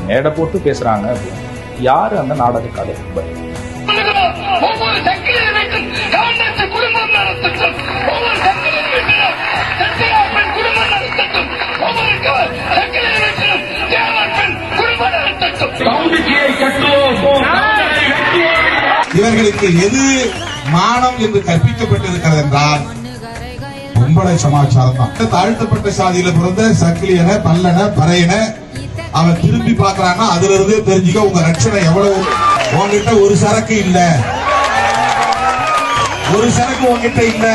மேடை போட்டு பேசுறாங்க அப்படின்னு. யாரு அந்த நாடக கலை? ஒவ்வொரு சக்கிலிய வீட்டில் கவர்னத்து குடும்பம் நடத்தட்டும், ஒவ்வொரு சக்கிலிய வீட்டிலும் சத்தியார் பெண் குடும்பம் நடத்தட்டும், ஒவ்வொரு சக்கிலிய வீட்டிலும் தேவர் பெண் குடும்பம் நடத்தட்டும். கவுண்டியை கட்டுவோம். இவர்களுக்கு எது மானம் என்று கற்பிக்கப்பட்டிருக்கிறது என்றால் பொம்பளை சமாச்சாரம் தான். தாழ்த்தப்பட்ட சாதியில பிறந்த சக்கிலியன பல்லன பறையன அவன் திரும்பி பாக்குறான்னா அதுல இருந்தே தெரிஞ்சுக்க உங்க ரட்சணை எவ்வளவு. உங்ககிட்ட ஒரு சரக்கு இல்ல, ஒரு சரக்கு உங்ககிட்ட இல்ல.